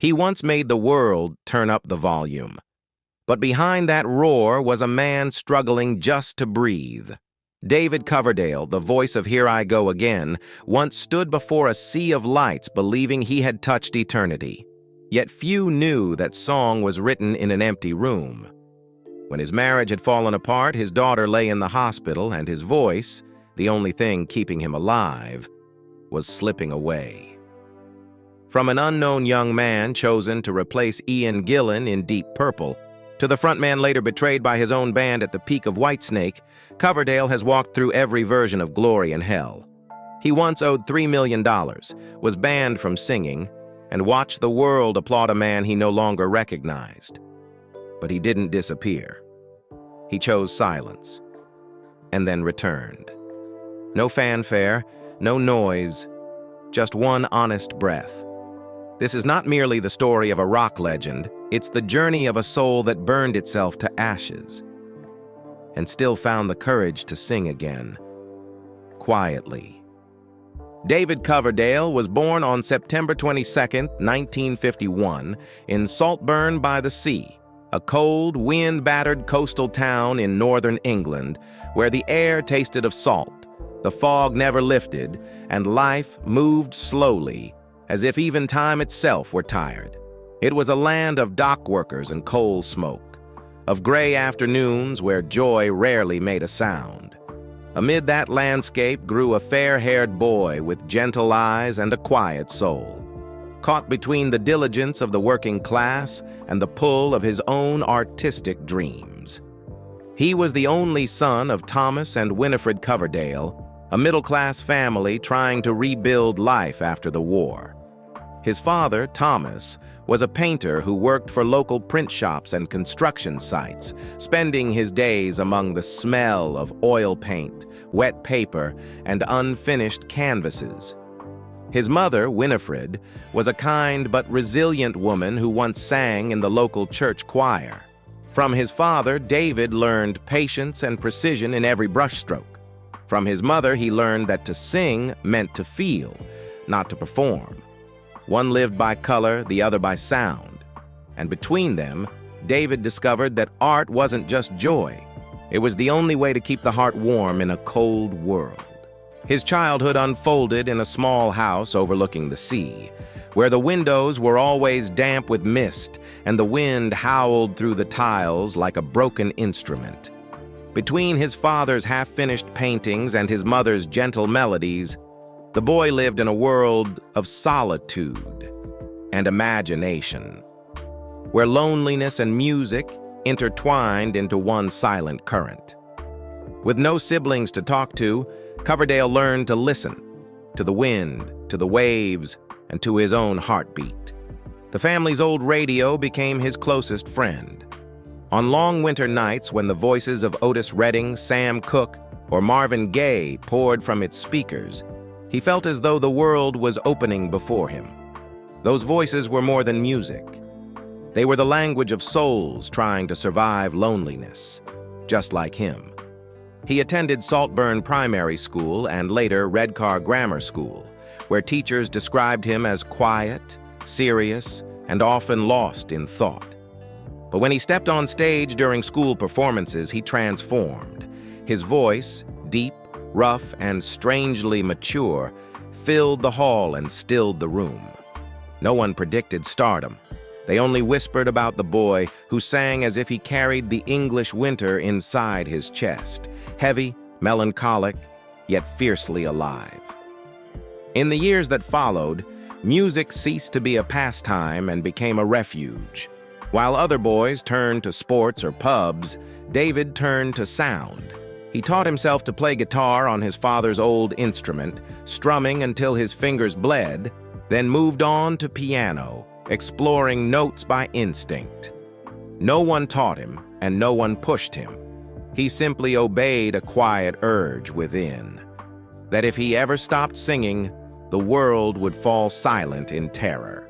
He once made the world turn up the volume. But behind that roar was a man struggling just to breathe. David Coverdale, the voice of Here I Go Again, once stood before a sea of lights believing he had touched eternity. Yet few knew that song was written in an empty room. When his marriage had fallen apart, his daughter lay in the hospital, and his voice, the only thing keeping him alive, was slipping away. From an unknown young man chosen to replace Ian Gillan in Deep Purple, to the frontman later betrayed by his own band at the peak of Whitesnake, Coverdale has walked through every version of glory and hell. He once owed $3 million, was banned from singing, and watched the world applaud a man he no longer recognized. But he didn't disappear. He chose silence, and then returned. No fanfare, no noise, just one honest breath. This is not merely the story of a rock legend, it's the journey of a soul that burned itself to ashes and still found the courage to sing again, quietly. David Coverdale was born on September 22, 1951, in Saltburn by the sea, a cold, wind-battered coastal town in northern England where the air tasted of salt, the fog never lifted, and life moved slowly, as if even time itself were tired. It was a land of dock workers and coal smoke, of gray afternoons where joy rarely made a sound. Amid that landscape grew a fair-haired boy with gentle eyes and a quiet soul, caught between the diligence of the working class and the pull of his own artistic dreams. He was the only son of Thomas and Winifred Coverdale, a middle-class family trying to rebuild life after the war. His father, Thomas, was a painter who worked for local print shops and construction sites, spending his days among the smell of oil paint, wet paper, and unfinished canvases. His mother, Winifred, was a kind but resilient woman who once sang in the local church choir. From his father, David learned patience and precision in every brushstroke. From his mother, he learned that to sing meant to feel, not to perform. One lived by color, the other by sound. And between them, David discovered that art wasn't just joy. It was the only way to keep the heart warm in a cold world. His childhood unfolded in a small house overlooking the sea, where the windows were always damp with mist and the wind howled through the tiles like a broken instrument. Between his father's half-finished paintings and his mother's gentle melodies, the boy lived in a world of solitude and imagination, where loneliness and music intertwined into one silent current. With no siblings to talk to, Coverdale learned to listen, to the wind, to the waves, and to his own heartbeat. The family's old radio became his closest friend. On long winter nights when the voices of Otis Redding, Sam Cooke, or Marvin Gaye poured from its speakers, he felt as though the world was opening before him. Those voices were more than music. They were the language of souls trying to survive loneliness, just like him. He attended Saltburn Primary School and later Redcar Grammar School, where teachers described him as quiet, serious, and often lost in thought. But when he stepped on stage during school performances, he transformed. His voice, deep, rough, and strangely mature, filled the hall and stilled the room. No one predicted stardom. They only whispered about the boy who sang as if he carried the English winter inside his chest, heavy, melancholic, yet fiercely alive. In the years that followed, music ceased to be a pastime and became a refuge. While other boys turned to sports or pubs, David turned to sound. He taught himself to play guitar on his father's old instrument, strumming until his fingers bled, then moved on to piano, exploring notes by instinct. No one taught him, and no one pushed him. He simply obeyed a quiet urge within, that if he ever stopped singing, the world would fall silent in terror.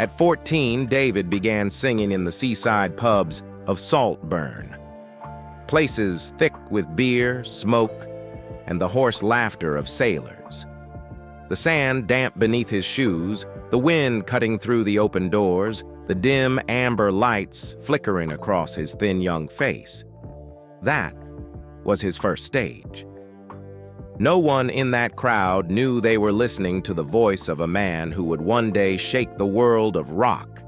At 14, David began singing in the seaside pubs of Saltburn, places thick with beer, smoke, and the hoarse laughter of sailors. The sand damp beneath his shoes, the wind cutting through the open doors, the dim amber lights flickering across his thin young face. That was his first stage. No one in that crowd knew they were listening to the voice of a man who would one day shake the world of rock.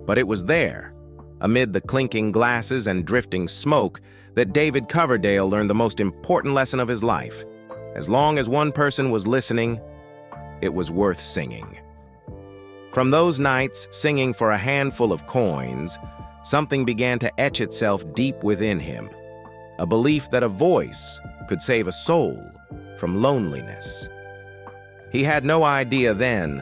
But it was there, amid the clinking glasses and drifting smoke, that David Coverdale learned the most important lesson of his life. As long as one person was listening, it was worth singing. From those nights, singing for a handful of coins, something began to etch itself deep within him. A belief that a voice could save a soul from loneliness. He had no idea then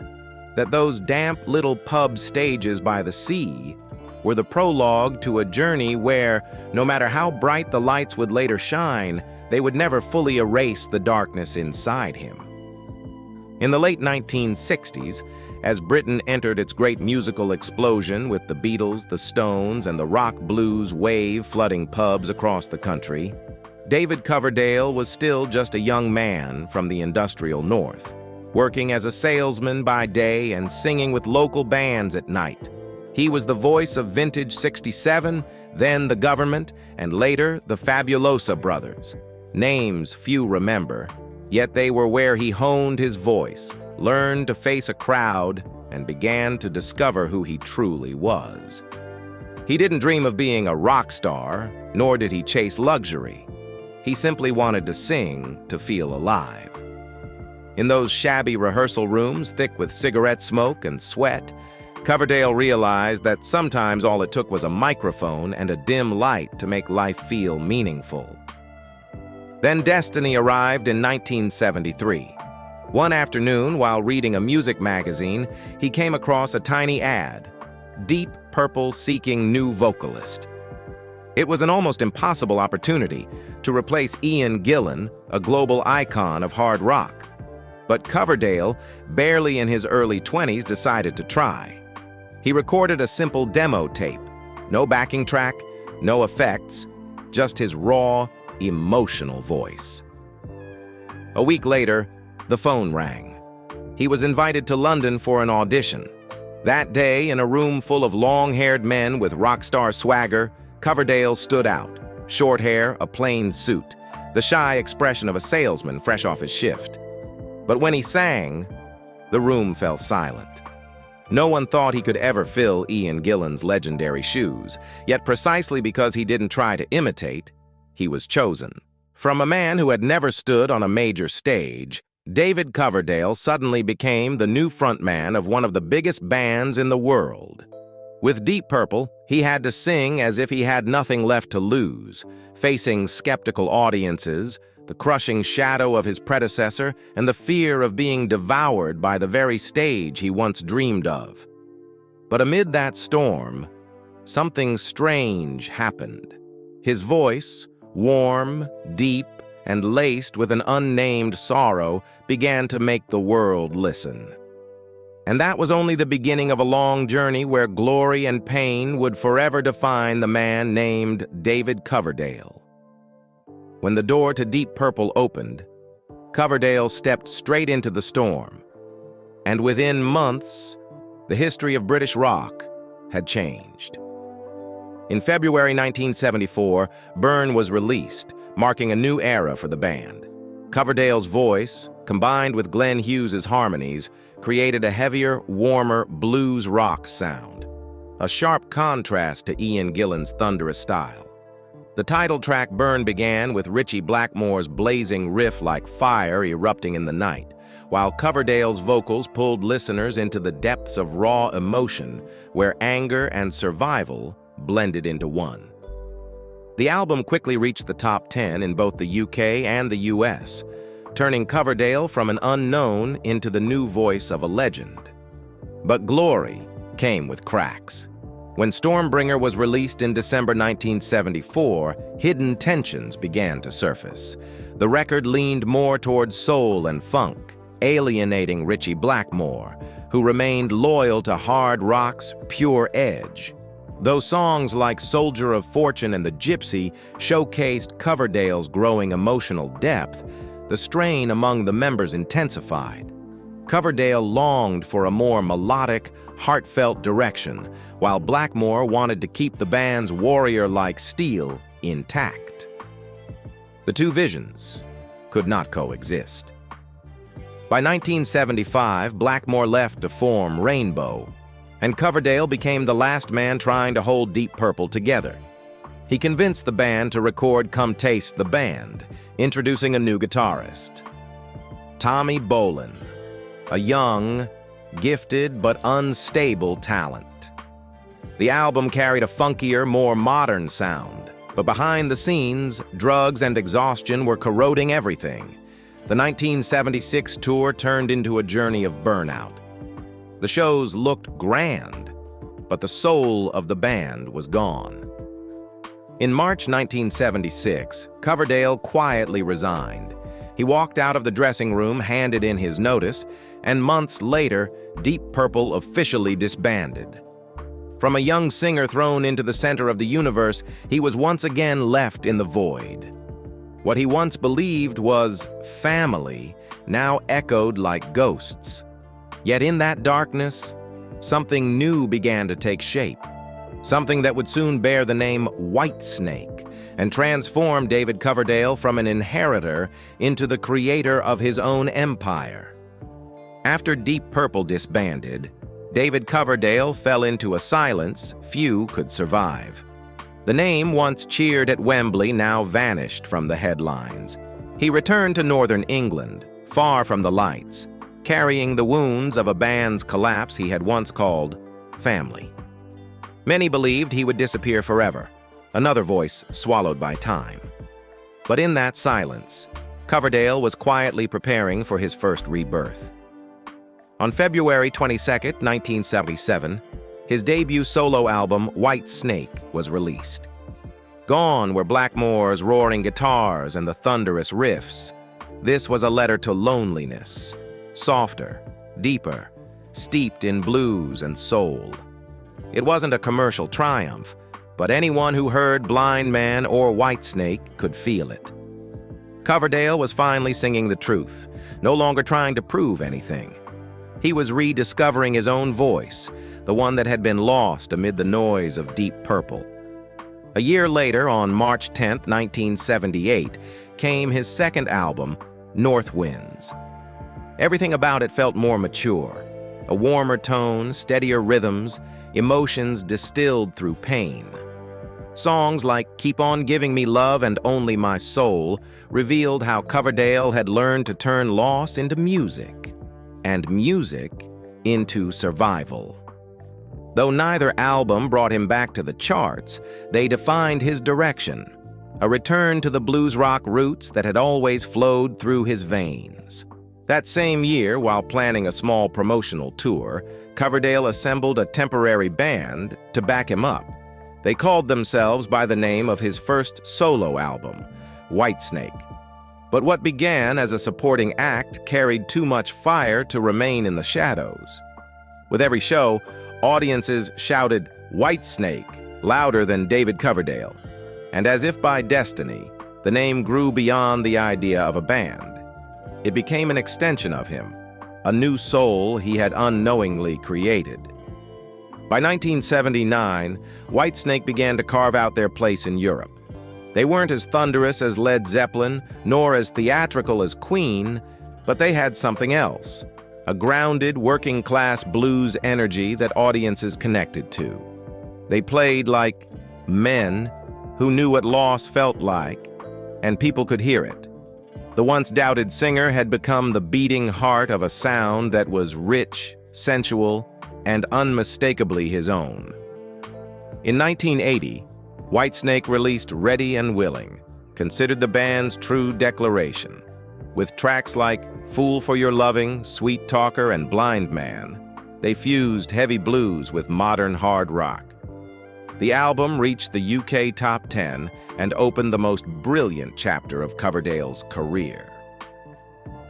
that those damp little pub stages by the sea were the prologue to a journey where, no matter how bright the lights would later shine, they would never fully erase the darkness inside him. In the late 1960s, as Britain entered its great musical explosion with the Beatles, the Stones, and the rock blues wave flooding pubs across the country, David Coverdale was still just a young man from the industrial North, working as a salesman by day and singing with local bands at night. He was the voice of Vintage 67, then the Government, and later the Fabulosa Brothers. Names few remember, yet they were where he honed his voice, learned to face a crowd, and began to discover who he truly was. He didn't dream of being a rock star, nor did he chase luxury. He simply wanted to sing to feel alive. In those shabby rehearsal rooms, thick with cigarette smoke and sweat, Coverdale realized that sometimes all it took was a microphone and a dim light to make life feel meaningful. Then destiny arrived in 1973. One afternoon, while reading a music magazine, he came across a tiny ad, Deep Purple seeking new vocalist. It was an almost impossible opportunity to replace Ian Gillan, a global icon of hard rock. But Coverdale, barely in his early 20s, decided to try. He recorded a simple demo tape, no backing track, no effects, just his raw, emotional voice. A week later, the phone rang. He was invited to London for an audition. That day, in a room full of long-haired men with rock star swagger, Coverdale stood out. Short hair, a plain suit, the shy expression of a salesman fresh off his shift. But when he sang, the room fell silent. No one thought he could ever fill Ian Gillan's legendary shoes, yet precisely because he didn't try to imitate, he was chosen. From a man who had never stood on a major stage, David Coverdale suddenly became the new frontman of one of the biggest bands in the world. With Deep Purple, he had to sing as if he had nothing left to lose, facing skeptical audiences, the crushing shadow of his predecessor, and the fear of being devoured by the very stage he once dreamed of. But amid that storm, something strange happened. His voice, warm, deep, and laced with an unnamed sorrow, began to make the world listen. And that was only the beginning of a long journey where glory and pain would forever define the man named David Coverdale. When the door to Deep Purple opened, Coverdale stepped straight into the storm. And within months, the history of British rock had changed. In February 1974, Burn was released, marking a new era for the band. Coverdale's voice, combined with Glenn Hughes's harmonies, created a heavier, warmer blues rock sound, a sharp contrast to Ian Gillan's thunderous style. The title track Burn began with Ritchie Blackmore's blazing riff like fire erupting in the night, while Coverdale's vocals pulled listeners into the depths of raw emotion where anger and survival blended into one. The album quickly reached the top 10 in both the UK and the US, turning Coverdale from an unknown into the new voice of a legend. But glory came with cracks. When Stormbringer was released in December 1974, hidden tensions began to surface. The record leaned more towards soul and funk, alienating Ritchie Blackmore, who remained loyal to hard rock's pure edge. Though songs like Soldier of Fortune and The Gypsy showcased Coverdale's growing emotional depth, the strain among the members intensified. Coverdale longed for a more melodic, heartfelt direction, while Blackmore wanted to keep the band's warrior-like steel intact. The two visions could not coexist. By 1975, Blackmore left to form Rainbow, and Coverdale became the last man trying to hold Deep Purple together. He convinced the band to record Come Taste the Band, introducing a new guitarist, Tommy Bolin, a young, gifted but unstable talent. The album carried a funkier, more modern sound, but behind the scenes, drugs and exhaustion were corroding everything. The 1976 tour turned into a journey of burnout. The shows looked grand, but the soul of the band was gone. In March 1976, Coverdale quietly resigned. He walked out of the dressing room, handed in his notice, and months later, Deep Purple officially disbanded. From a young singer thrown into the center of the universe, he was once again left in the void. What he once believed was family now echoed like ghosts. Yet in that darkness, something new began to take shape. Something that would soon bear the name Whitesnake and transform David Coverdale from an inheritor into the creator of his own empire. After Deep Purple disbanded, David Coverdale fell into a silence few could survive. The name once cheered at Wembley now vanished from the headlines. He returned to northern England, far from the lights, carrying the wounds of a band's collapse he had once called family. Many believed he would disappear forever, another voice swallowed by time. But in that silence, Coverdale was quietly preparing for his first rebirth. On February 22, 1977, his debut solo album, Whitesnake, was released. Gone were Blackmore's roaring guitars and the thunderous riffs. This was a letter to loneliness, softer, deeper, steeped in blues and soul. It wasn't a commercial triumph, but anyone who heard Blind Man or Whitesnake could feel it. Coverdale was finally singing the truth, no longer trying to prove anything. He was rediscovering his own voice, the one that had been lost amid the noise of Deep Purple. A year later, on March 10, 1978, came his second album, North Winds. Everything about it felt more mature. A warmer tone, steadier rhythms, emotions distilled through pain. Songs like Keep On Giving Me Love and Only My Soul revealed how Coverdale had learned to turn loss into music, and music into survival. Though neither album brought him back to the charts, they defined his direction, a return to the blues rock roots that had always flowed through his veins. That same year, while planning a small promotional tour, Coverdale assembled a temporary band to back him up. They called themselves by the name of his first solo album, Whitesnake. But what began as a supporting act carried too much fire to remain in the shadows. With every show, audiences shouted "Whitesnake" louder than David Coverdale. And as if by destiny, the name grew beyond the idea of a band. It became an extension of him, a new soul he had unknowingly created. By 1979, Whitesnake began to carve out their place in Europe. They weren't as thunderous as Led Zeppelin, nor as theatrical as Queen, but they had something else, a grounded, working-class blues energy that audiences connected to. They played like men who knew what loss felt like, and people could hear it. The once doubted singer had become the beating heart of a sound that was rich, sensual, and unmistakably his own. In 1980, Whitesnake released Ready and Willing, considered the band's true declaration. With tracks like Fool for Your Loving, Sweet Talker, and Blind Man, they fused heavy blues with modern hard rock. The album reached the UK Top 10 and opened the most brilliant chapter of Coverdale's career.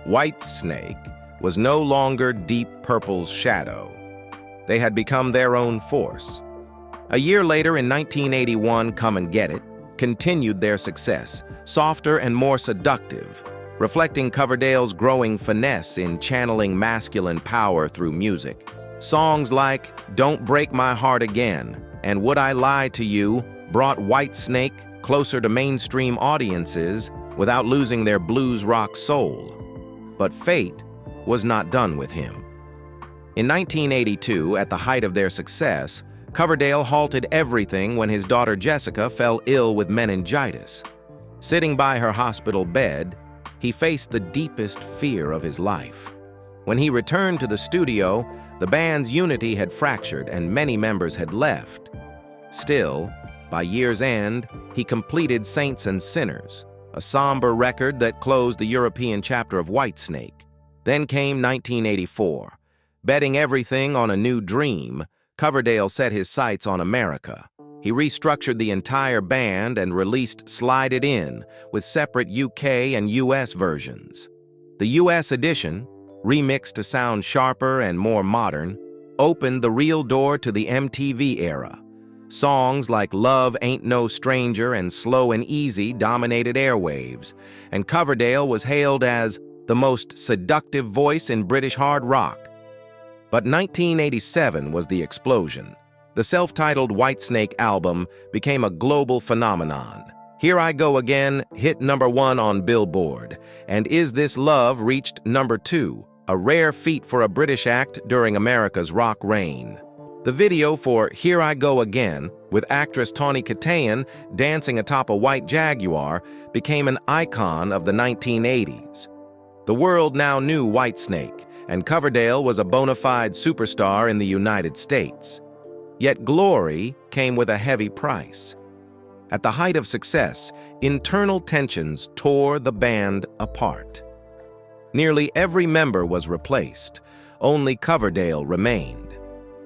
Whitesnake was no longer Deep Purple's shadow. They had become their own force. A year later, in 1981, Come and Get It continued their success, softer and more seductive, reflecting Coverdale's growing finesse in channeling masculine power through music. Songs like Don't Break My Heart Again and Would I Lie to You brought Whitesnake closer to mainstream audiences without losing their blues rock soul. But fate was not done with him. In 1982, at the height of their success, Coverdale halted everything when his daughter Jessica fell ill with meningitis. Sitting by her hospital bed, he faced the deepest fear of his life. When he returned to the studio, the band's unity had fractured and many members had left. Still, by year's end, he completed Saints and Sinners, a somber record that closed the European chapter of Whitesnake. Then came 1984. Betting everything on a new dream, Coverdale set his sights on America. He restructured the entire band and released Slide It In with separate UK and US versions. The US edition, remixed to sound sharper and more modern, opened the real door to the MTV era. Songs like Love Ain't No Stranger and Slow and Easy dominated airwaves, and Coverdale was hailed as the most seductive voice in British hard rock. But 1987 was the explosion. The self-titled Whitesnake album became a global phenomenon. Here I Go Again hit #1 on Billboard, and Is This Love reached #2, a rare feat for a British act during America's rock reign. The video for Here I Go Again, with actress Tawny Kitaen dancing atop a white Jaguar, became an icon of the 1980s. The world now knew Whitesnake, and Coverdale was a bona fide superstar in the United States. Yet glory came with a heavy price. At the height of success, internal tensions tore the band apart. Nearly every member was replaced. Only Coverdale remained.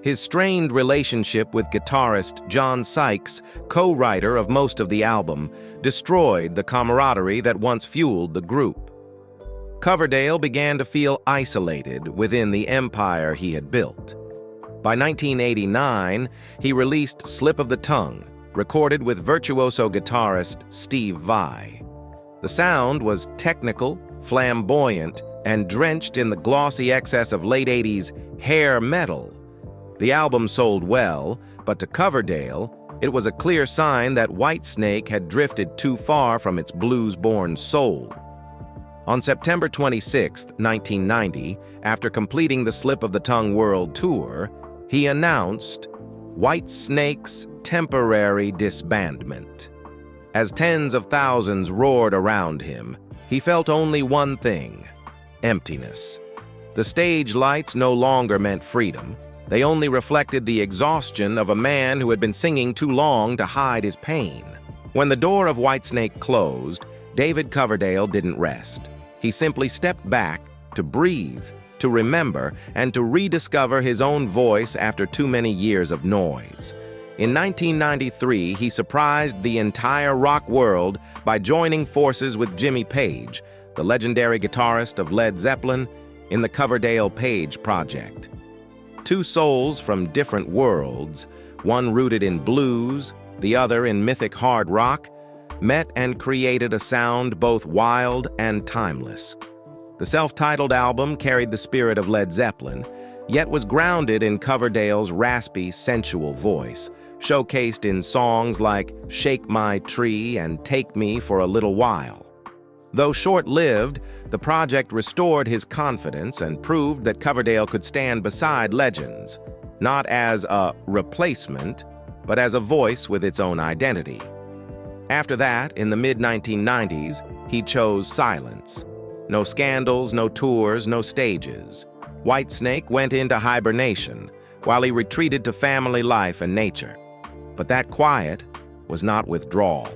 His strained relationship with guitarist John Sykes, co-writer of most of the album, destroyed the camaraderie that once fueled the group. Coverdale began to feel isolated within the empire he had built. By 1989, he released Slip of the Tongue, recorded with virtuoso guitarist Steve Vai. The sound was technical, flamboyant, and drenched in the glossy excess of late 80s hair metal. The album sold well, but to Coverdale, it was a clear sign that Whitesnake had drifted too far from its blues-born soul. On September 26, 1990, after completing the Slip of the Tongue World Tour, he announced Whitesnake's temporary disbandment. As tens of thousands roared around him, he felt only one thing: emptiness. The stage lights no longer meant freedom. They only reflected the exhaustion of a man who had been singing too long to hide his pain. When the door of Whitesnake closed, David Coverdale didn't rest. He simply stepped back to breathe, to remember, and to rediscover his own voice after too many years of noise. In 1993, he surprised the entire rock world by joining forces with Jimmy Page, the legendary guitarist of Led Zeppelin, in the Coverdale Page Project. Two souls from different worlds, one rooted in blues, the other in mythic hard rock, met and created a sound both wild and timeless. The self-titled album carried the spirit of Led Zeppelin, yet was grounded in Coverdale's raspy, sensual voice, showcased in songs like Shake My Tree and Take Me for a Little While. Though short-lived, the project restored his confidence and proved that Coverdale could stand beside legends, not as a replacement, but as a voice with its own identity. After that, in the mid-1990s, he chose silence. No scandals, no tours, no stages. Whitesnake went into hibernation, while he retreated to family life and nature. But that quiet was not withdrawal.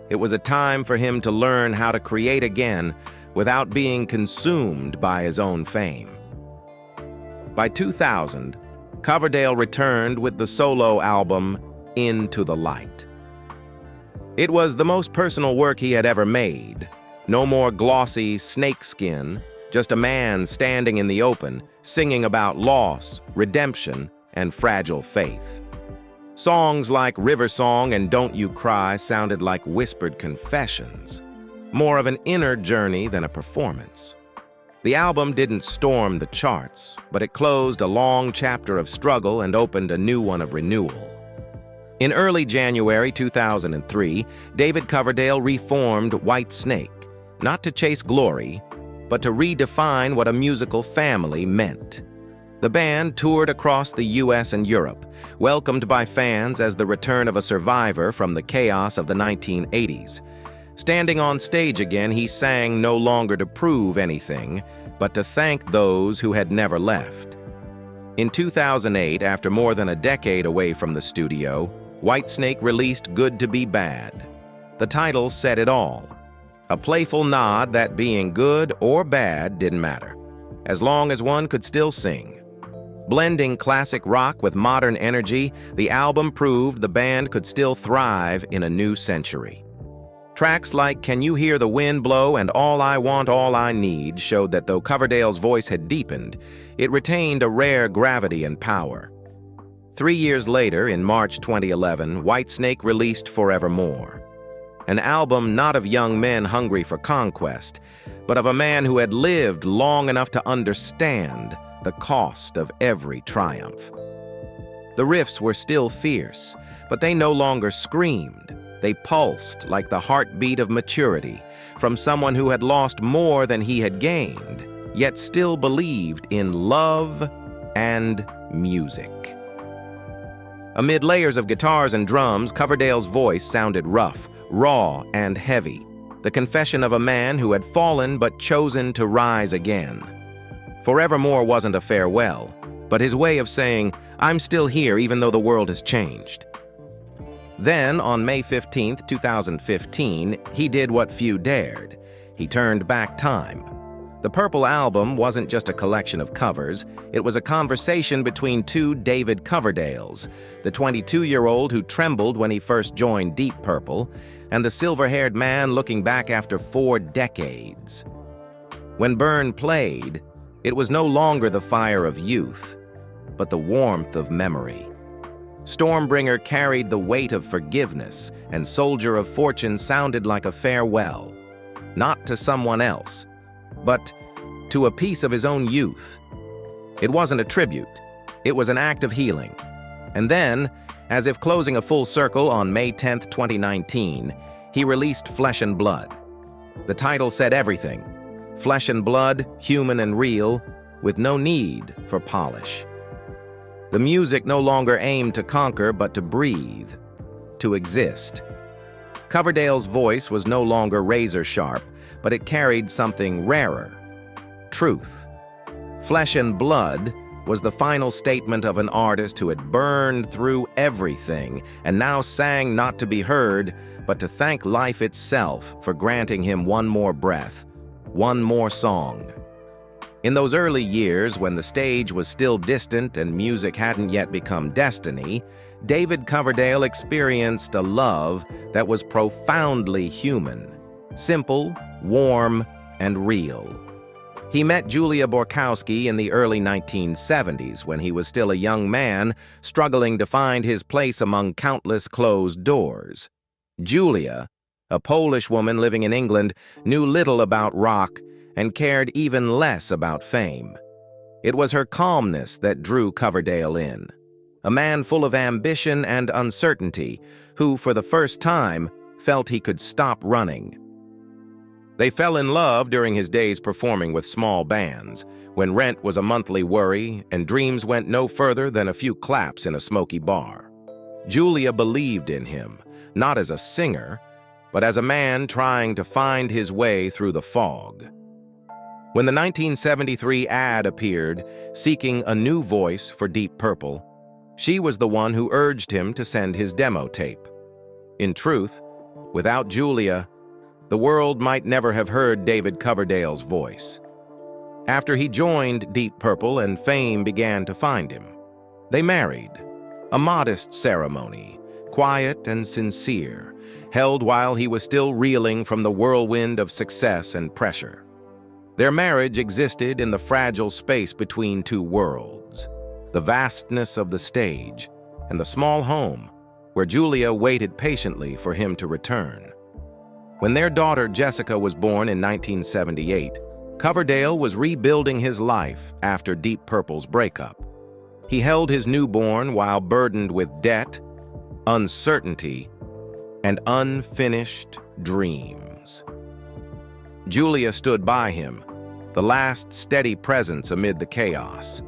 It was a time for him to learn how to create again without being consumed by his own fame. By 2000, Coverdale returned with the solo album Into the Light. It was the most personal work he had ever made. No more glossy snakeskin, just a man standing in the open, singing about loss, redemption, and fragile faith. Songs like River Song and Don't You Cry sounded like whispered confessions. more of an inner journey than a performance. The album didn't storm the charts, but it closed a long chapter of struggle and opened a new one of renewal. In early January 2003, David Coverdale reformed Whitesnake, not to chase glory, but to redefine what a musical family meant. The band toured across the US and Europe, welcomed by fans as the return of a survivor from the chaos of the 1980s. Standing on stage again, he sang no longer to prove anything, but to thank those who had never left. In 2008, after more than a decade away from the studio, Whitesnake released Good to Be Bad. The title said it all. A playful nod that being good or bad didn't matter, as long as one could still sing. Blending classic rock with modern energy, the album proved the band could still thrive in a new century. Tracks like Can You Hear the Wind Blow and All I Want, All I Need showed that though Coverdale's voice had deepened, it retained a rare gravity and power. 3 years later, in March 2011, Whitesnake released Forevermore, an album not of young men hungry for conquest, but of a man who had lived long enough to understand the cost of every triumph. The riffs were still fierce, but they no longer screamed. They pulsed like the heartbeat of maturity from someone who had lost more than he had gained, yet still believed in love and music. Amid layers of guitars and drums, Coverdale's voice sounded rough, raw, and heavy, the confession of a man who had fallen but chosen to rise again. Forevermore wasn't a farewell, but his way of saying, "I'm still here even though the world has changed." Then, on May 15, 2015, he did what few dared. He turned back time. The Purple Album wasn't just a collection of covers, it was a conversation between two David Coverdales, the 22-year-old who trembled when he first joined Deep Purple, and the silver-haired man looking back after 4 decades. When Byrne played, it was no longer the fire of youth, but the warmth of memory. Stormbringer carried the weight of forgiveness, and Soldier of Fortune sounded like a farewell, not to someone else, but to a piece of his own youth. It wasn't a tribute, it was an act of healing. And then, as if closing a full circle on May 10, 2019, he released Flesh and Blood. The title said everything: flesh and blood, human and real, with no need for polish. The music no longer aimed to conquer, but to breathe, to exist. Coverdale's voice was no longer razor-sharp, but it carried something rarer: truth. Flesh and Blood was the final statement of an artist who had burned through everything and now sang not to be heard, but to thank life itself for granting him one more breath, one more song. In those early years, when the stage was still distant and music hadn't yet become destiny, David Coverdale experienced a love that was profoundly human, simple, warm, and real. He met Julia Borkowski in the early 1970s when he was still a young man struggling to find his place among countless closed doors. Julia, a Polish woman living in England, knew little about rock and cared even less about fame. It was her calmness that drew Coverdale in, a man full of ambition and uncertainty who, for the first time, felt he could stop running. They fell in love during his days performing with small bands, when rent was a monthly worry and dreams went no further than a few claps in a smoky bar. Julia believed in him, not as a singer, but as a man trying to find his way through the fog. When the 1973 ad appeared, seeking a new voice for Deep Purple, she was the one who urged him to send his demo tape. In truth, without Julia, the world might never have heard David Coverdale's voice. After he joined Deep Purple and fame began to find him, they married. A modest ceremony, quiet and sincere, held while he was still reeling from the whirlwind of success and pressure. Their marriage existed in the fragile space between two worlds, the vastness of the stage and the small home where Julia waited patiently for him to return. When their daughter Jessica was born in 1978, Coverdale was rebuilding his life after Deep Purple's breakup. He held his newborn while burdened with debt, uncertainty, and unfinished dreams. Julia stood by him, the last steady presence amid the chaos.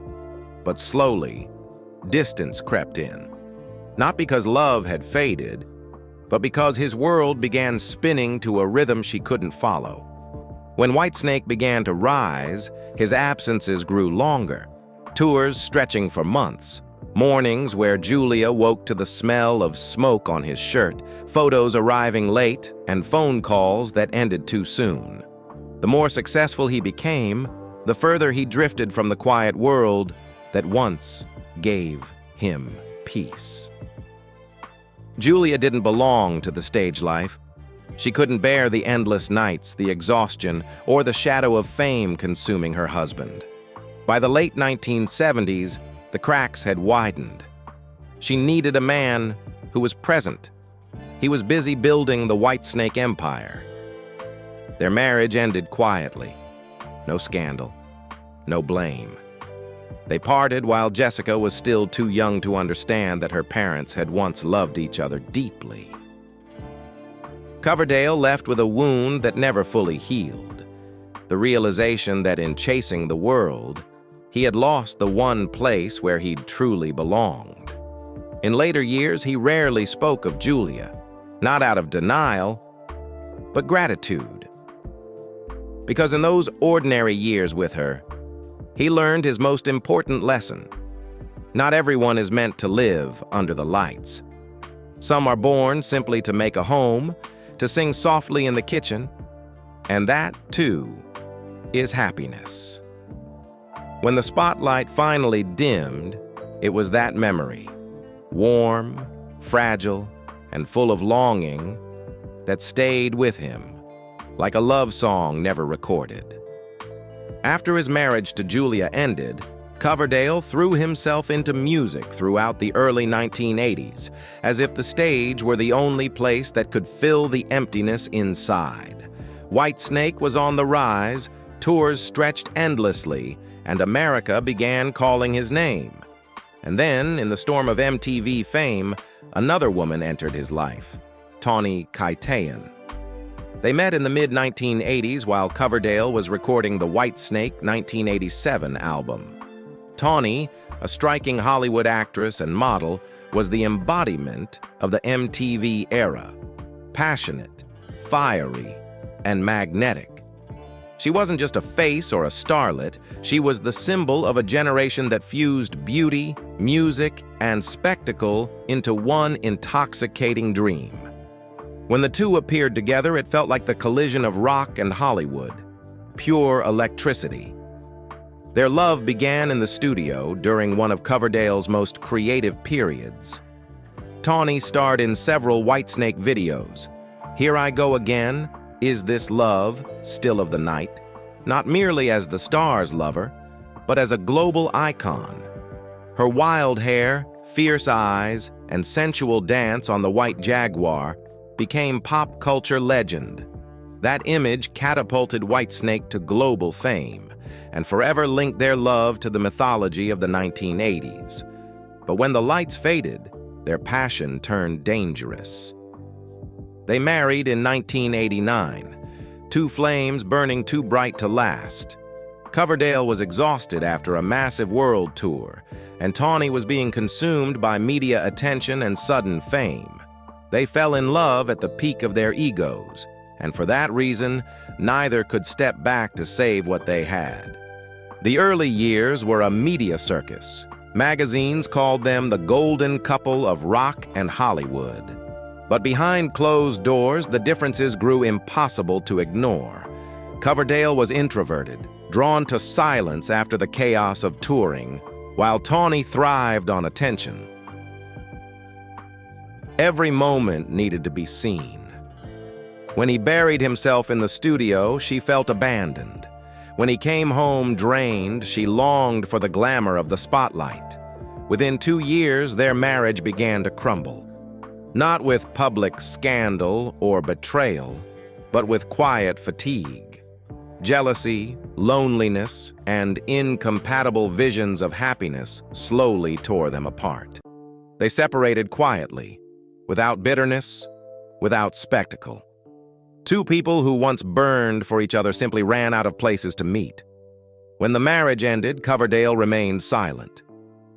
But slowly, distance crept in. Not because love had faded, but because his world began spinning to a rhythm she couldn't follow. When Whitesnake began to rise, his absences grew longer, tours stretching for months, mornings where Julia woke to the smell of smoke on his shirt, photos arriving late, and phone calls that ended too soon. The more successful he became, the further he drifted from the quiet world that once gave him peace. Julia didn't belong to the stage life. She couldn't bear the endless nights, the exhaustion, or the shadow of fame consuming her husband. By the late 1970s, the cracks had widened. She needed a man who was present. He was busy building the Whitesnake empire. Their marriage ended quietly. No scandal, no blame. They parted while Jessica was still too young to understand that her parents had once loved each other deeply. Coverdale left with a wound that never fully healed, the realization that in chasing the world, he had lost the one place where he'd truly belonged. In later years, he rarely spoke of Julia, not out of denial, but gratitude. Because in those ordinary years with her, he learned his most important lesson. Not everyone is meant to live under the lights. Some are born simply to make a home, to sing softly in the kitchen, and that, too, is happiness. When the spotlight finally dimmed, it was that memory, warm, fragile, and full of longing, that stayed with him, like a love song never recorded. After his marriage to Julia ended, Coverdale threw himself into music throughout the early 1980s, as if the stage were the only place that could fill the emptiness inside. Whitesnake was on the rise, tours stretched endlessly, and America began calling his name. And then, in the storm of MTV fame, another woman entered his life, Tawny Kitaen. They met in the mid-1980s while Coverdale was recording the Whitesnake 1987 album. Tawny, a striking Hollywood actress and model, was the embodiment of the MTV era. Passionate, fiery, and magnetic. She wasn't just a face or a starlet, she was the symbol of a generation that fused beauty, music, and spectacle into one intoxicating dream. When the two appeared together, it felt like the collision of rock and Hollywood, pure electricity. Their love began in the studio during one of Coverdale's most creative periods. Tawny starred in several Whitesnake videos. Here I Go Again, Is This Love, Still of the Night, not merely as the star's lover, but as a global icon. Her wild hair, fierce eyes, and sensual dance on the white Jaguar became pop culture legend. That image catapulted Whitesnake to global fame and forever linked their love to the mythology of the 1980s. But when the lights faded, their passion turned dangerous. They married in 1989, two flames burning too bright to last. Coverdale was exhausted after a massive world tour, and Tawny was being consumed by media attention and sudden fame. They fell in love at the peak of their egos, and for that reason, neither could step back to save what they had. The early years were a media circus. Magazines called them the golden couple of rock and Hollywood. But behind closed doors, the differences grew impossible to ignore. Coverdale was introverted, drawn to silence after the chaos of touring, while Tawny thrived on attention. Every moment needed to be seen. When he buried himself in the studio, she felt abandoned. When he came home drained, she longed for the glamour of the spotlight. Within 2 years, their marriage began to crumble. Not with public scandal or betrayal, but with quiet fatigue. Jealousy, loneliness, and incompatible visions of happiness slowly tore them apart. They separated quietly, without bitterness, without spectacle. Two people who once burned for each other simply ran out of places to meet. When the marriage ended, Coverdale remained silent.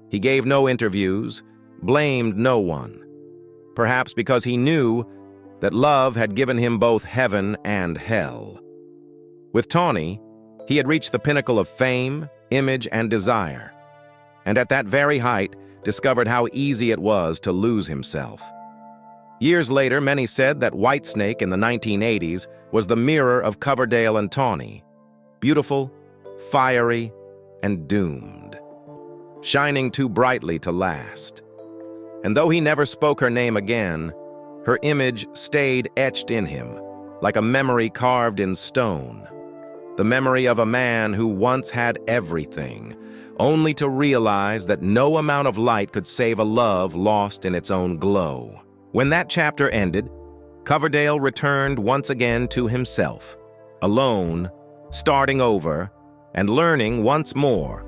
He gave no interviews, blamed no one, perhaps because he knew that love had given him both heaven and hell. With Tawny, he had reached the pinnacle of fame, image, and desire, and at that very height discovered how easy it was to lose himself. Years later, many said that Whitesnake in the 1980s was the mirror of Coverdale and Tawny, beautiful, fiery, and doomed, shining too brightly to last. And though he never spoke her name again, her image stayed etched in him, like a memory carved in stone. The memory of a man who once had everything, only to realize that no amount of light could save a love lost in its own glow. When that chapter ended, Coverdale returned once again to himself, alone, starting over, and learning once more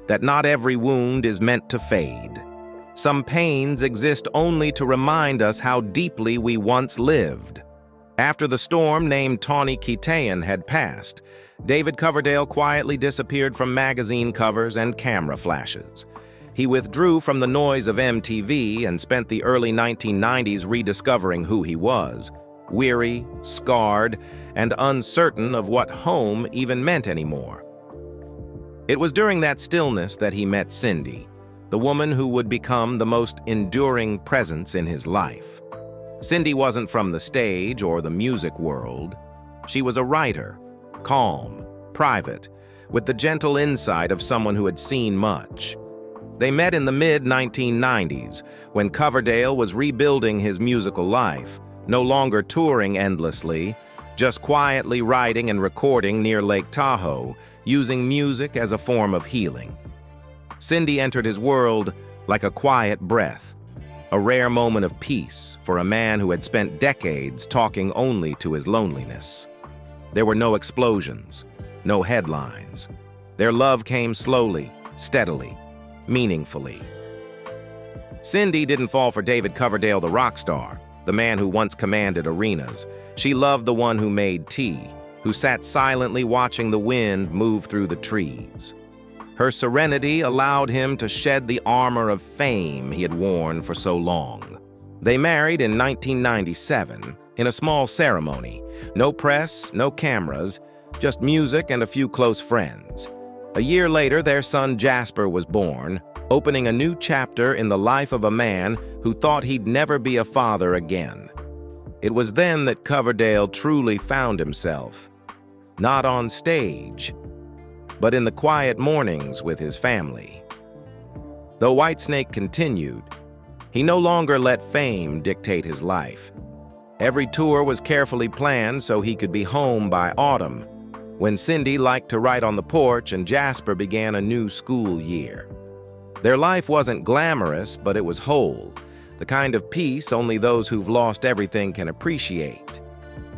that not every wound is meant to fade. Some pains exist only to remind us how deeply we once lived. After the storm named Tawny Kitaen had passed, David Coverdale quietly disappeared from magazine covers and camera flashes. He withdrew from the noise of MTV and spent the early 1990s rediscovering who he was, weary, scarred, and uncertain of what home even meant anymore. It was during that stillness that he met Cindy, the woman who would become the most enduring presence in his life. Cindy wasn't from the stage or the music world. She was a writer, calm, private, with the gentle insight of someone who had seen much. They met in the mid-1990s, when Coverdale was rebuilding his musical life, no longer touring endlessly, just quietly writing and recording near Lake Tahoe, using music as a form of healing. Cindy entered his world like a quiet breath, a rare moment of peace for a man who had spent decades talking only to his loneliness. There were no explosions, no headlines. Their love came slowly, steadily, meaningfully. Cindy didn't fall for David Coverdale the rock star, the man who once commanded arenas. She loved the one who made tea, who sat silently watching the wind move through the trees. Her serenity allowed him to shed the armor of fame he had worn for so long. They married in 1997 in a small ceremony. No press, no cameras, just music and a few close friends. A year later, their son Jasper was born, opening a new chapter in the life of a man who thought he'd never be a father again. It was then that Coverdale truly found himself, not on stage, but in the quiet mornings with his family. Though Whitesnake continued, he no longer let fame dictate his life. Every tour was carefully planned so he could be home by autumn, when Cindy liked to write on the porch and Jasper began a new school year. Their life wasn't glamorous, but it was whole, the kind of peace only those who've lost everything can appreciate.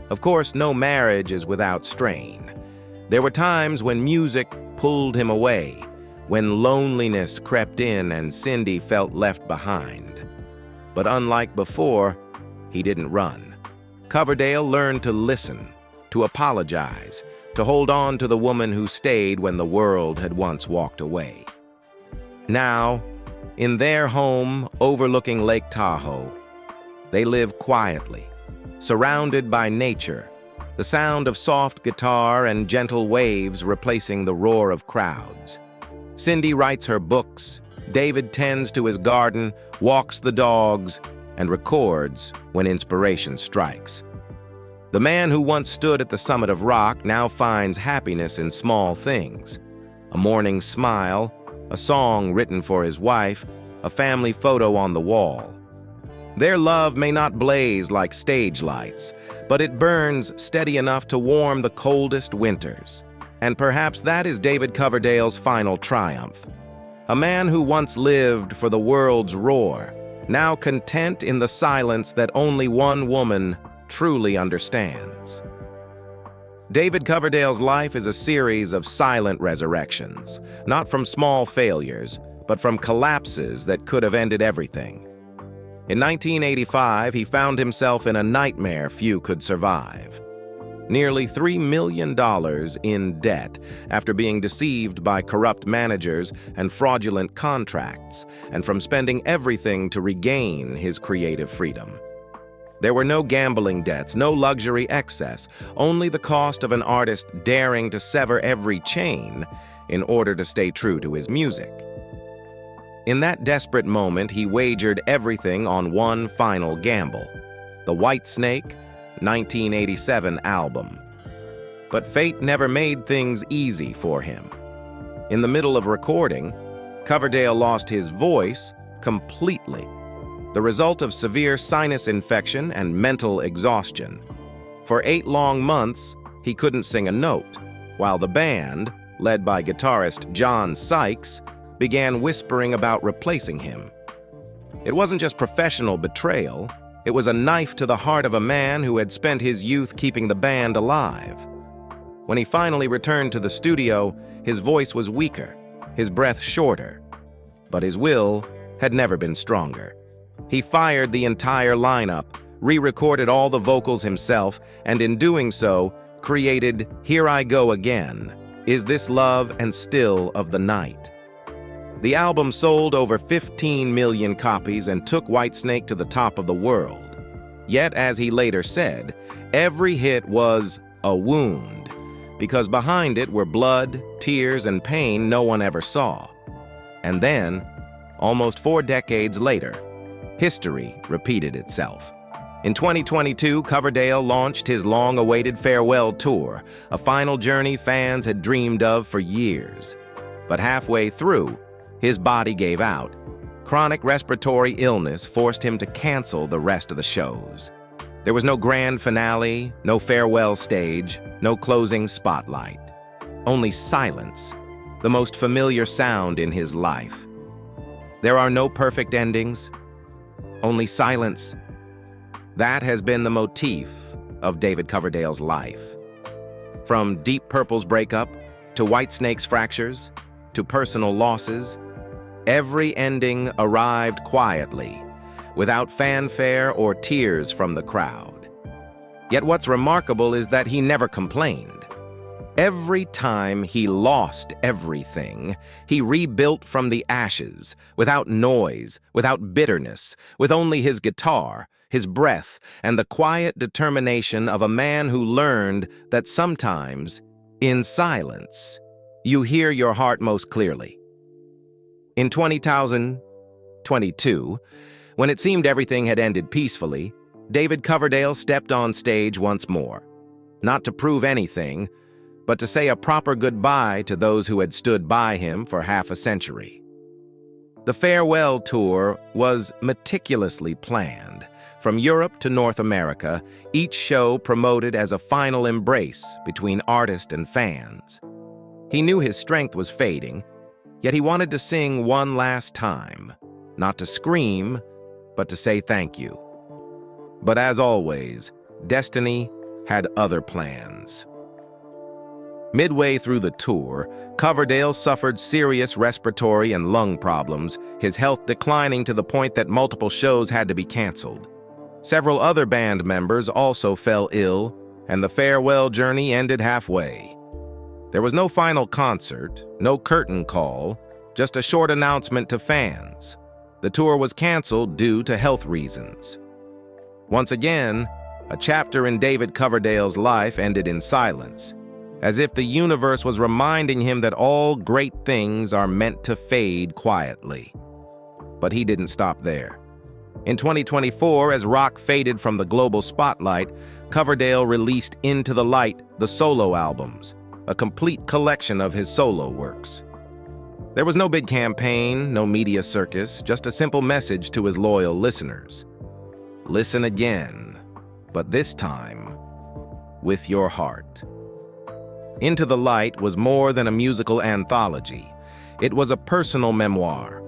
Of course, no marriage is without strain. There were times when music pulled him away, when loneliness crept in and Cindy felt left behind. But unlike before, he didn't run. Coverdale learned to listen, to apologize, to hold on to the woman who stayed when the world had once walked away. Now, in their home overlooking Lake Tahoe, they live quietly, surrounded by nature, the sound of soft guitar and gentle waves replacing the roar of crowds. Cindy writes her books, David tends to his garden, walks the dogs, and records when inspiration strikes. The man who once stood at the summit of rock now finds happiness in small things: a morning smile, a song written for his wife, a family photo on the wall. Their love may not blaze like stage lights, but it burns steady enough to warm the coldest winters. And perhaps that is David Coverdale's final triumph. A man who once lived for the world's roar, now content in the silence that only one woman truly understands. David Coverdale's life is a series of silent resurrections, not from small failures, but from collapses that could have ended everything. In 1985, he found himself in a nightmare few could survive. Nearly $3 million in debt after being deceived by corrupt managers and fraudulent contracts, and from spending everything to regain his creative freedom. There were no gambling debts, no luxury excess, only the cost of an artist daring to sever every chain in order to stay true to his music. In that desperate moment, he wagered everything on one final gamble, the Whitesnake 1987 album. But fate never made things easy for him. In the middle of recording, Coverdale lost his voice completely, the result of severe sinus infection and mental exhaustion. For 8 long months, he couldn't sing a note, while the band, led by guitarist John Sykes, began whispering about replacing him. It wasn't just professional betrayal, it was a knife to the heart of a man who had spent his youth keeping the band alive. When he finally returned to the studio, his voice was weaker, his breath shorter, but his will had never been stronger. He fired the entire lineup, re-recorded all the vocals himself, and in doing so, created Here I Go Again, Is This Love and Still of the Night. The album sold over 15 million copies and took Whitesnake to the top of the world. Yet, as he later said, every hit was a wound, because behind it were blood, tears, and pain no one ever saw. And then, almost 4 decades later, history repeated itself. In 2022, Coverdale launched his long-awaited farewell tour, a final journey fans had dreamed of for years. But halfway through, his body gave out. Chronic respiratory illness forced him to cancel the rest of the shows. There was no grand finale, no farewell stage, no closing spotlight. Only silence, the most familiar sound in his life. There are no perfect endings, only silence. That has been the motif of David Coverdale's life. From Deep Purple's breakup, to Whitesnake's fractures, to personal losses, every ending arrived quietly, without fanfare or tears from the crowd. Yet what's remarkable is that he never complained. Every time he lost everything, he rebuilt from the ashes, without noise, without bitterness, with only his guitar, his breath, and the quiet determination of a man who learned that sometimes, in silence, you hear your heart most clearly. In 2022, when it seemed everything had ended peacefully, David Coverdale stepped on stage once more, not to prove anything, but to say a proper goodbye to those who had stood by him for half a century. The farewell tour was meticulously planned. From Europe to North America, each show promoted as a final embrace between artist and fans. He knew his strength was fading, yet he wanted to sing one last time, not to scream, but to say thank you. But as always, destiny had other plans. Midway through the tour, Coverdale suffered serious respiratory and lung problems, his health declining to the point that multiple shows had to be canceled. Several other band members also fell ill, and the farewell journey ended halfway. There was no final concert, no curtain call, just a short announcement to fans. The tour was canceled due to health reasons. Once again, a chapter in David Coverdale's life ended in silence, as if the universe was reminding him that all great things are meant to fade quietly. But he didn't stop there. In 2024, as rock faded from the global spotlight, Coverdale released Into the Light, the solo albums, a complete collection of his solo works. There was no big campaign, no media circus, just a simple message to his loyal listeners. Listen again, but this time, with your heart. Into the Light was more than a musical anthology. It was a personal memoir,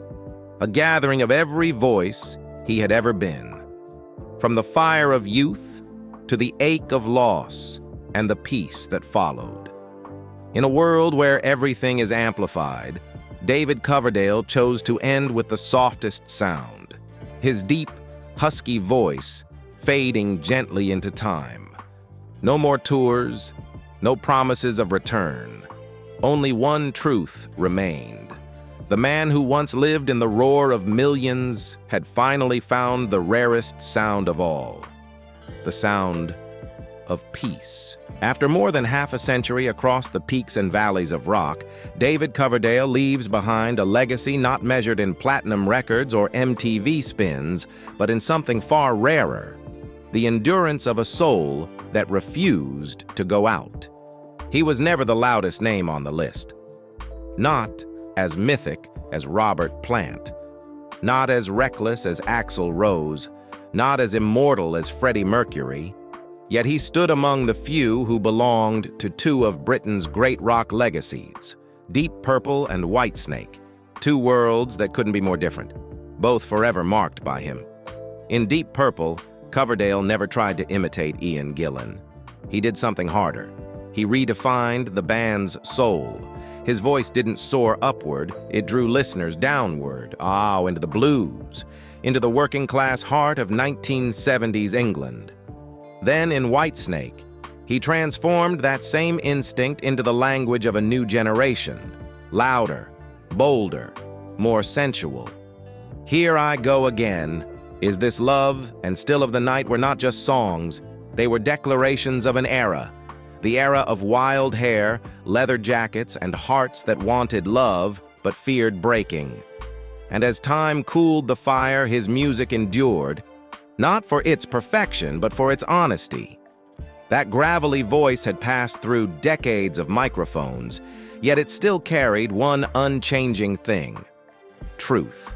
a gathering of every voice he had ever been. From the fire of youth to the ache of loss and the peace that followed. In a world where everything is amplified, David Coverdale chose to end with the softest sound, his deep, husky voice fading gently into time. No more tours, no promises of return. Only one truth remained. The man who once lived in the roar of millions had finally found the rarest sound of all, the sound of peace. After more than half a century across the peaks and valleys of rock, David Coverdale leaves behind a legacy not measured in platinum records or MTV spins, but in something far rarer, the endurance of a soul that refused to go out. He was never the loudest name on the list. Not as mythic as Robert Plant, not as reckless as Axl Rose, not as immortal as Freddie Mercury, yet he stood among the few who belonged to two of Britain's great rock legacies, Deep Purple and Whitesnake, two worlds that couldn't be more different, both forever marked by him. In Deep Purple, Coverdale never tried to imitate Ian Gillan. He did something harder. He redefined the band's soul. His voice didn't soar upward, it drew listeners downward, into the blues, into the working-class heart of 1970s England. Then in Whitesnake, he transformed that same instinct into the language of a new generation, louder, bolder, more sensual. Here I Go Again, Is This Love, and Still of the Night were not just songs, they were declarations of an era. The era of wild hair, leather jackets, and hearts that wanted love but feared breaking. And as time cooled the fire, his music endured, not for its perfection, but for its honesty. That gravelly voice had passed through decades of microphones, yet it still carried one unchanging thing: truth.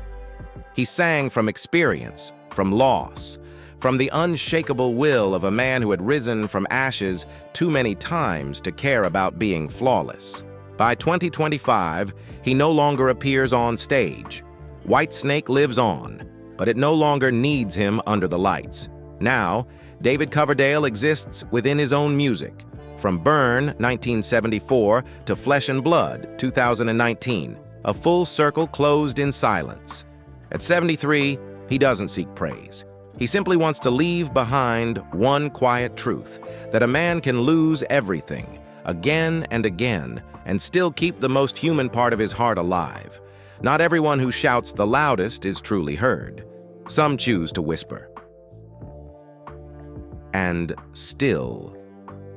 He sang from experience, from loss, from the unshakable will of a man who had risen from ashes too many times to care about being flawless. By 2025, he no longer appears on stage. Whitesnake lives on, but it no longer needs him under the lights. Now, David Coverdale exists within his own music, from Burn, 1974, to Flesh and Blood, 2019, a full circle closed in silence. At 73, he doesn't seek praise. He simply wants to leave behind one quiet truth, that a man can lose everything, again and again, and still keep the most human part of his heart alive. Not everyone who shouts the loudest is truly heard. Some choose to whisper. And still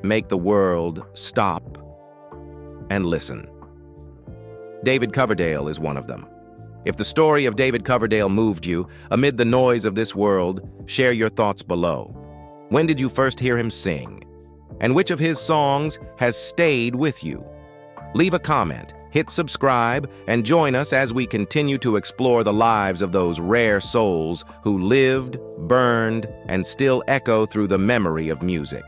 make the world stop and listen. David Coverdale is one of them. If the story of David Coverdale moved you, amid the noise of this world, share your thoughts below. When did you first hear him sing? And which of his songs has stayed with you? Leave a comment, hit subscribe, and join us as we continue to explore the lives of those rare souls who lived, burned, and still echo through the memory of music.